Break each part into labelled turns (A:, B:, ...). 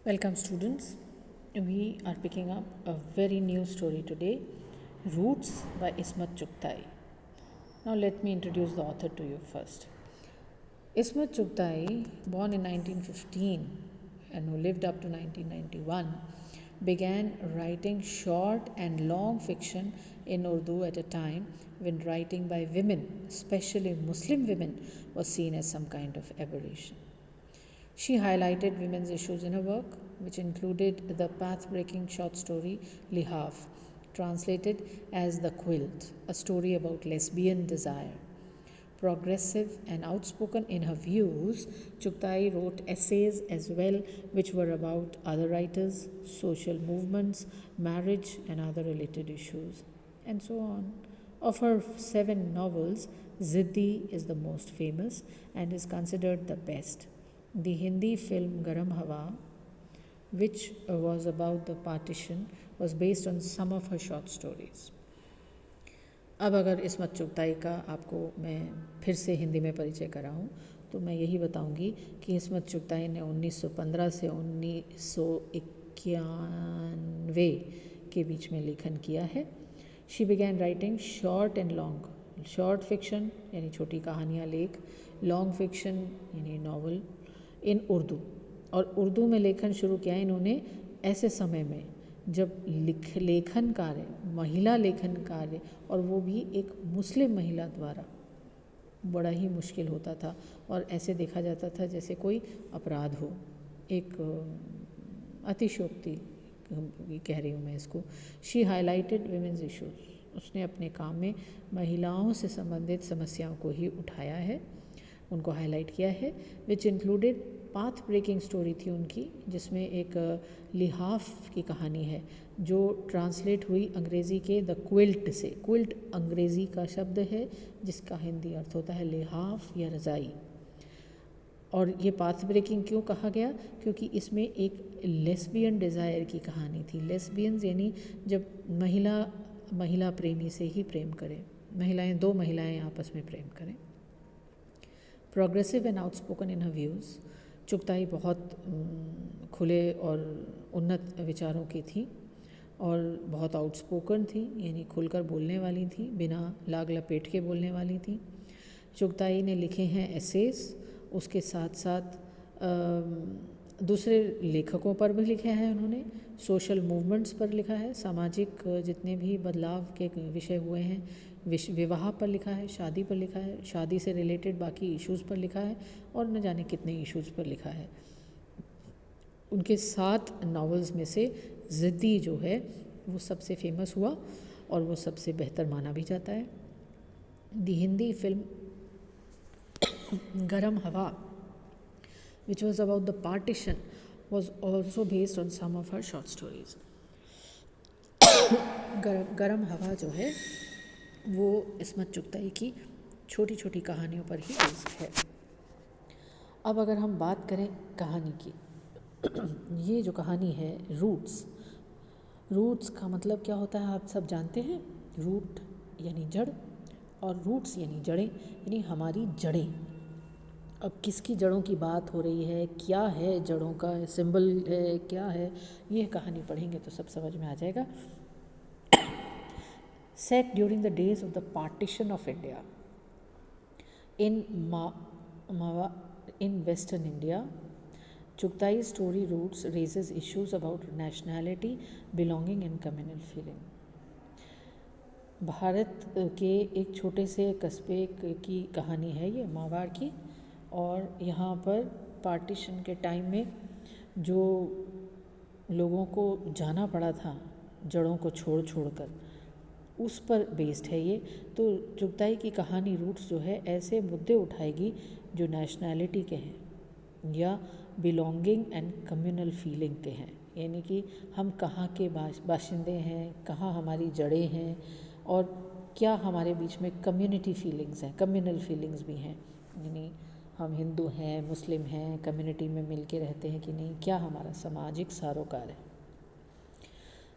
A: Welcome, students. We are picking up a very new story today, Roots by Ismat Chugtai. Now, let me introduce the author to you first. Ismat Chugtai, born in 1915 and who lived up to 1991, began writing short and long fiction in Urdu at a time when writing by women, especially Muslim women, was seen as some kind of aberration. She highlighted women's issues in her work, which included the path-breaking short story Lihaf, translated as The Quilt, a story about lesbian desire. Progressive and outspoken in her views, Chugtai wrote essays as well, which were about other writers, social movements, marriage, and other related issues, and so on. Of her 7 novels, Ziddi is the most famous and is considered the best. The Hindi film Garam Hawa, which was about the partition, was based on some of her short stories. अब अगर इसमत चुगताई का आपको मैं फिर से हिंदी में परिचय कराऊं तो मैं यही बताऊंगी कि इसमत चुगताई ने 1915 से 1991 के बीच में लेखन किया है. She began writing short and long, short fiction यानी छोटी कहानियाँ लेख, लॉन्ग फिक्शन यानी नावल इन उर्दू. और उर्दू में लेखन शुरू किया इन्होंने ऐसे समय में जब लेखन कार्य, महिला लेखन कार्य, और वो भी एक मुस्लिम महिला द्वारा, बड़ा ही मुश्किल होता था और ऐसे देखा जाता था जैसे कोई अपराध हो. एक अतिशयोक्ति कह रही हूँ मैं इसको. She highlighted women's issues. उसने अपने काम में महिलाओं से संबंधित समस्याओं को ही उठाया है, उनको हाईलाइट किया है. Which included path breaking story थी उनकी, जिसमें एक लिहाफ की कहानी है जो ट्रांसलेट हुई अंग्रेज़ी के द क्विल्ट से. क्विल्ट अंग्रेज़ी का शब्द है जिसका हिंदी अर्थ होता है लिहाफ या रज़ाई. और ये पाथ ब्रेकिंग क्यों कहा गया? क्योंकि इसमें एक लेस्बियन डिज़ायर की कहानी थी. लेस्बियंस यानी जब महिला प्रेमी से ही प्रेम करें, दो महिलाएं आपस में प्रेम करें. Progressive and outspoken in her views. Chughtai बहुत खुले और उन्नत विचारों की थी और बहुत आउटस्पोकन थी, यानी खुलकर बोलने वाली थी, बिना लाग लपेट के बोलने वाली थी. चुगताई ने लिखे हैं एसेस, उसके साथ साथ दूसरे लेखकों पर भी लिखे हैं उन्होंने. सोशल मूवमेंट्स पर लिखा है, सामाजिक जितने भी बदलाव के विषय हुए हैं, विवाह पर लिखा है, शादी पर लिखा है, शादी से रिलेटेड बाकी इश्यूज़ पर लिखा है और न जाने कितने इश्यूज़ पर लिखा है. उनके 7 नावल्स में से ज़िद्दी जो है वो सबसे फेमस हुआ और वो सबसे बेहतर माना भी जाता है. द हिंदी फिल्म गरम हवा, which was about the partition, was also based on some of her short stories. गरम हवा जो है वो इसमत चुगताई की छोटी छोटी कहानियों पर ही बेस्ड है. अब अगर हम बात करें कहानी की, ये जो कहानी है रूट्स का मतलब क्या होता है आप सब जानते हैं. रूट यानी जड़ और रूट्स यानी जड़ें, यानी हमारी जड़ें. अब किसकी जड़ों की बात हो रही है, क्या है जड़ों का सिंबल है, क्या है, ये कहानी पढ़ेंगे तो सब समझ में आ जाएगा. Set during the days of the partition of India in Western India, Chugtai's story Roots raises issues about nationality, belonging and communal feeling. Bharat के एक छोटे से कस्बे की कहानी है ये, मावाड़ की. और यहाँ पर पार्टीशन के टाइम में जो लोगों को जाना पड़ा था जड़ों को छोड़कर, उस पर बेस्ड है ये. तो चुगताई की कहानी रूट्स जो है ऐसे मुद्दे उठाएगी जो नेशनैलिटी के हैं या बिलोंगिंग एंड कम्युनल फीलिंग के हैं, यानी कि हम कहाँ के बाशिंदे हैं, कहाँ हमारी जड़ें हैं और क्या हमारे बीच में कम्युनिटी फीलिंग्स हैं, कम्युनल फीलिंग्स भी हैं, यानी हम हिंदू हैं, मुस्लिम हैं, कम्युनिटी में मिल के रहते हैं कि नहीं, क्या हमारा सामाजिक सरोकार है.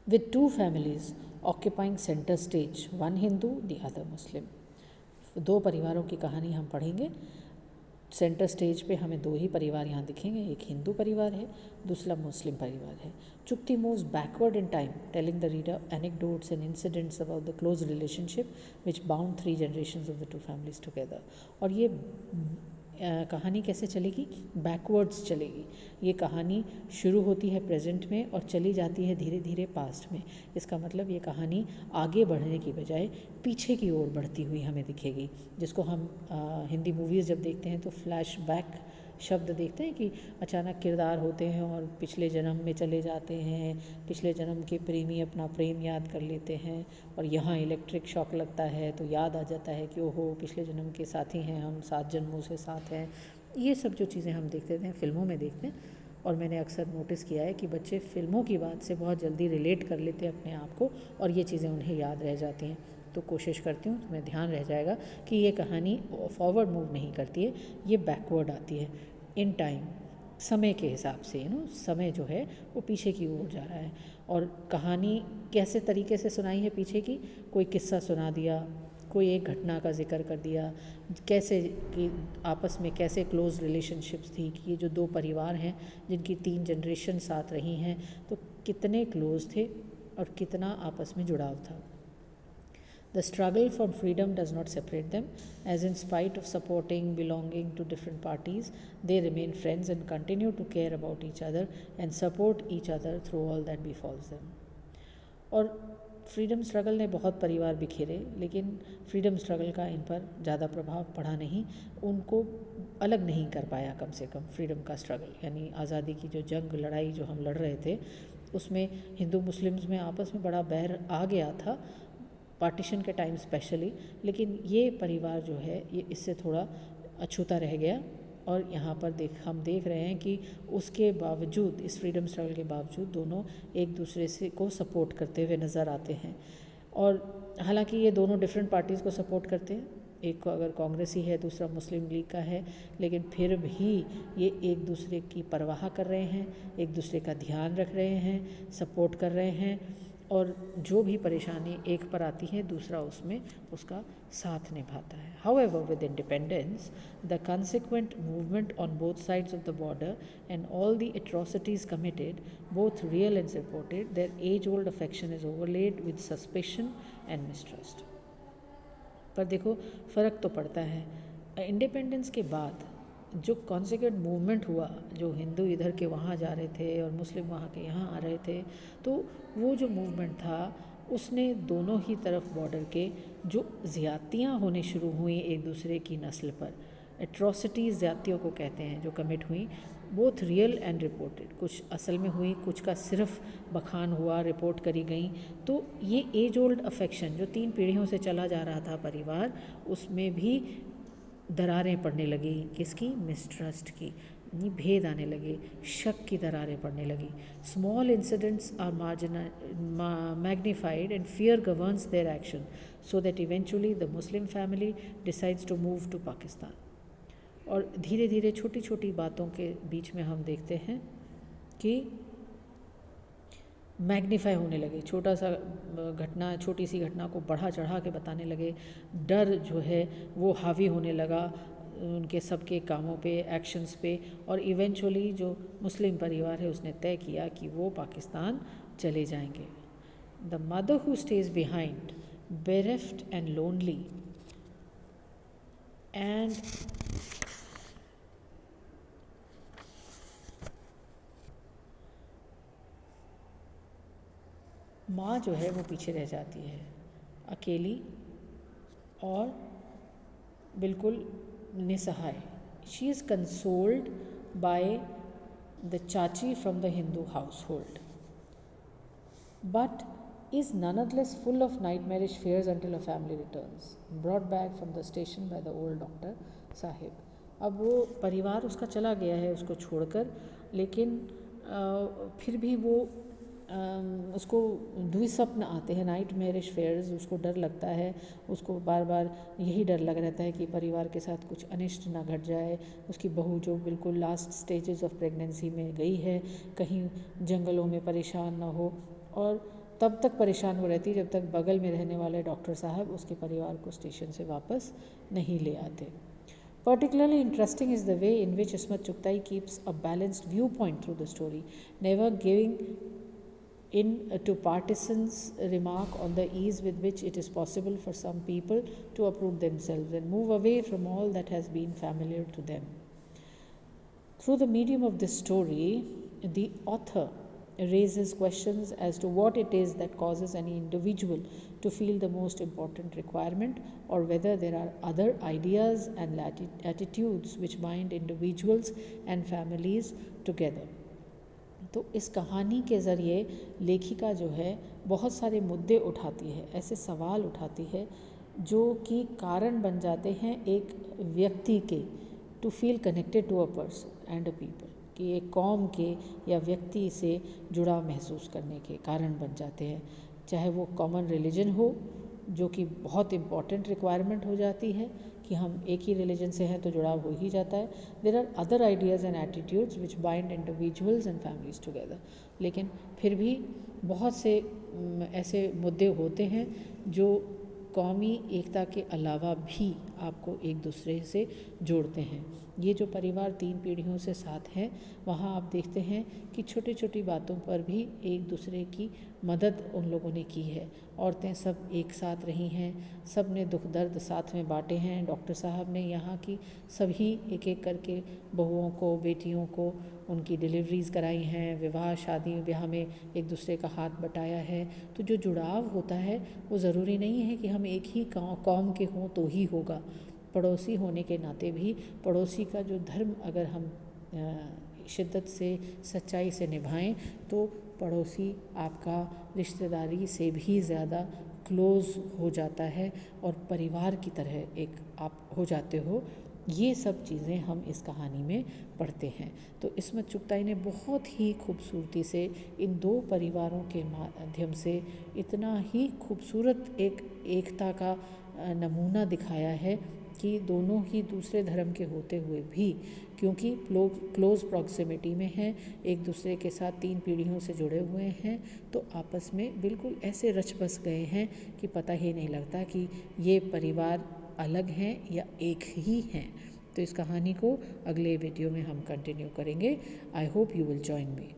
A: With 2 families occupying center stage, one Hindu, the other Muslim. 2 परिवारों की कहानी हम पढ़ेंगे. सेंटर स्टेज पे हमें दो ही परिवार यहाँ दिखेंगे, एक हिंदू परिवार है, दूसरा मुस्लिम परिवार है. Chughtai moves backward in time, telling the reader anecdotes and incidents about the close relationship which bound 3 generations of the 2 families together. और ये कहानी कैसे चलेगी? बैकवर्ड्स चलेगी. ये कहानी शुरू होती है प्रेजेंट में और चली जाती है धीरे धीरे पास्ट में. इसका मतलब ये कहानी आगे बढ़ने की बजाय पीछे की ओर बढ़ती हुई हमें दिखेगी, जिसको हम हिंदी मूवीज़ जब देखते हैं तो फ्लैशबैक शब्द देखते हैं कि अचानक किरदार होते हैं और पिछले जन्म में चले जाते हैं, पिछले जन्म के प्रेमी अपना प्रेम याद कर लेते हैं और यहाँ इलेक्ट्रिक शॉक लगता है तो याद आ जाता है कि ओहो पिछले जन्म के साथी हैं हम, 7 जन्मों से साथ हैं. ये सब जो चीज़ें हम देखते हैं फिल्मों में देखते हैं, और मैंने अक्सर नोटिस किया है कि बच्चे फिल्मों की बात से बहुत जल्दी रिलेट कर लेते हैं अपने आप को और ये चीज़ें उन्हें याद रह जाती हैं. तो कोशिश करती हूँ तुम्हें ध्यान रह जाएगा कि ये कहानी फॉरवर्ड मूव नहीं करती है, ये बैकवर्ड आती है इन टाइम, समय के हिसाब से. समय जो है वो पीछे की ओर जा रहा है. और कहानी कैसे तरीके से सुनाई है पीछे की? कोई किस्सा सुना दिया, कोई एक घटना का जिक्र कर दिया, कैसे कि आपस में कैसे क्लोज़ रिलेशनशिप्स थी, कि ये जो 2 परिवार हैं जिनकी 3 जनरेशन साथ रही हैं तो कितने क्लोज़ थे और कितना आपस में जुड़ाव था. The struggle for freedom does not separate them, as in spite of supporting, belonging to different parties, they remain friends and continue to care about each other and support each other through all that befalls them. और freedom struggle ने बहुत परिवार बिखेरे, लेकिन freedom struggle का इन पर ज़्यादा प्रभाव पड़ा नहीं, उनको अलग नहीं कर पाया कम से कम फ्रीडम का स्ट्रगल. यानी आज़ादी की जो जंग लड़ाई जो हम लड़ रहे थे उसमें हिंदू मुस्लिम्स में आपस में बड़ा बैर आ गया था पार्टीशन के टाइम स्पेशली, लेकिन ये परिवार जो है ये इससे थोड़ा अछूता रह गया. और यहाँ पर हम देख रहे हैं कि उसके बावजूद, इस फ्रीडम स्ट्रगल के बावजूद दोनों एक दूसरे से को सपोर्ट करते हुए नज़र आते हैं. और हालांकि ये दोनों डिफरेंट पार्टीज़ को सपोर्ट करते हैं, एक को अगर कांग्रेसी है दूसरा मुस्लिम लीग का है, लेकिन फिर भी ये एक दूसरे की परवाह कर रहे हैं, एक दूसरे का ध्यान रख रहे हैं, सपोर्ट कर रहे हैं. और जो भी परेशानी एक पर आती है दूसरा उसमें उसका साथ निभाता है. However, with independence, the consequent movement on both sides of the border and all the atrocities committed, both real and reported, their age-old affection is overlaid with suspicion and mistrust. पर देखो फ़र्क तो पड़ता है. इंडिपेंडेंस के बाद जो consequent movement हुआ, जो हिंदू इधर के वहाँ जा रहे थे और मुस्लिम वहाँ के यहाँ आ रहे थे, तो वो जो मूवमेंट था उसने दोनों ही तरफ बॉर्डर के जो ज़्यादतियाँ होने शुरू हुई एक दूसरे की नस्ल पर, एट्रॉसिटीज़ ज़्यादतियों को कहते हैं जो कमिट हुई, बोथ रियल एंड रिपोर्टेड. कुछ असल में हुई, कुछ का सिर्फ बखान हुआ, रिपोर्ट करी गई. तो ये एज ओल्ड अफेक्शन जो 3 पीढ़ियों से चला जा रहा था परिवार, उसमें भी दरारें पड़ने लगी. किसकी? मिसट्रस्ट की. भेद आने लगे, शक की दरारें पड़ने लगी. Small incidents are magnified and fear governs their action so that eventually the Muslim family decides to move to Pakistan. और धीरे धीरे छोटी छोटी बातों के बीच में हम देखते हैं कि मैग्नीफाई होने लगे. छोटा सा घटना, छोटी सी घटना को बढ़ा चढ़ा के बताने लगे. डर जो है वो हावी होने लगा उनके सबके कामों पे, एक्शंस पे. और इवेंचुअली जो मुस्लिम परिवार है उसने तय किया कि वो पाकिस्तान चले जाएंगे. The mother who stays behind, bereft and lonely and माँ जो है वो पीछे रह जाती है, अकेली और बिल्कुल निसहाय. She is consoled by the chachi from the Hindu household, but is nonetheless full of nightmarish fears until her family returns, brought back from the station by the old doctor Sahib. अब वो परिवार उसका चला गया है उसको छोड़कर, लेकिन फिर भी वो उसको दुस्वप्न आते हैं, नाइट मैरिश फेयर्स. उसको डर लगता है, उसको बार बार यही डर लग रहता है कि परिवार के साथ कुछ अनिष्ट ना घट जाए. उसकी बहू जो बिल्कुल लास्ट स्टेजेस ऑफ प्रेगनेंसी में गई है, कहीं जंगलों में परेशान ना हो. और तब तक परेशान वो रहती जब तक बगल में रहने वाले डॉक्टर साहब उसके परिवार को स्टेशन से वापस नहीं ले आते. Particularly interesting is the way in which Ismat Chugtai keeps a balanced viewpoint through the story, never giving in to partisans' remark on the ease with which it is possible for some people to uproot themselves and move away from all that has been familiar to them. Through the medium of this story, the author raises questions as to what it is that causes any individual to feel the most important requirement, or whether there are other ideas and attitudes which bind individuals and families together. तो इस कहानी के ज़रिए लेखिका जो है बहुत सारे मुद्दे उठाती है, ऐसे सवाल उठाती है जो कि कारण बन जाते हैं एक व्यक्ति के to feel connected to a person and a people, कि एक कौम के या व्यक्ति से जुड़ाव महसूस करने के कारण बन जाते हैं। चाहे वो कॉमन रिलीजन हो, जो कि बहुत इम्पॉर्टेंट रिक्वायरमेंट हो जाती है कि हम एक ही रिलीजन से हैं तो जुड़ाव हो ही जाता है। There are other ideas and attitudes which bind individuals and families together, लेकिन फिर भी बहुत से ऐसे मुद्दे होते हैं जो कौमी एकता के अलावा भी आपको एक दूसरे से जोड़ते हैं। ये जो परिवार 3 पीढ़ियों से साथ हैं, वहाँ आप देखते हैं कि छोटी छोटी बातों पर भी एक दूसरे की मदद उन लोगों ने की है। औरतें सब एक साथ रही हैं, सब ने दुख दर्द साथ में बांटे हैं। डॉक्टर साहब ने यहाँ की सभी एक एक करके बहुओं को, बेटियों को उनकी डिलीवरीज़ कराई हैं, विवाह शादी ब्याह में एक दूसरे का हाथ बटाया है। तो जो जुड़ाव होता है वो ज़रूरी नहीं है कि हम एक ही कौम के हों तो ही होगा। पड़ोसी होने के नाते भी पड़ोसी का जो धर्म अगर हम शिद्दत से, सच्चाई से निभाएं तो पड़ोसी आपका रिश्तेदारी से भी ज़्यादा क्लोज़ हो जाता है और परिवार की तरह एक आप हो जाते हो। ये सब चीज़ें हम इस कहानी में पढ़ते हैं। तो इसमत चुगताई ने बहुत ही खूबसूरती से इन 2 परिवारों के माध्यम से इतना ही खूबसूरत एक एकता का नमूना दिखाया है कि दोनों ही दूसरे धर्म के होते हुए भी, क्योंकि क्लोज़ प्रॉक्सिमिटी में हैं, एक दूसरे के साथ 3 पीढ़ियों से जुड़े हुए हैं, तो आपस में बिल्कुल ऐसे रच बस गए हैं कि पता ही नहीं लगता कि ये परिवार अलग हैं या एक ही हैं। तो इस कहानी को अगले वीडियो में हम कंटिन्यू करेंगे। I hope you will join me.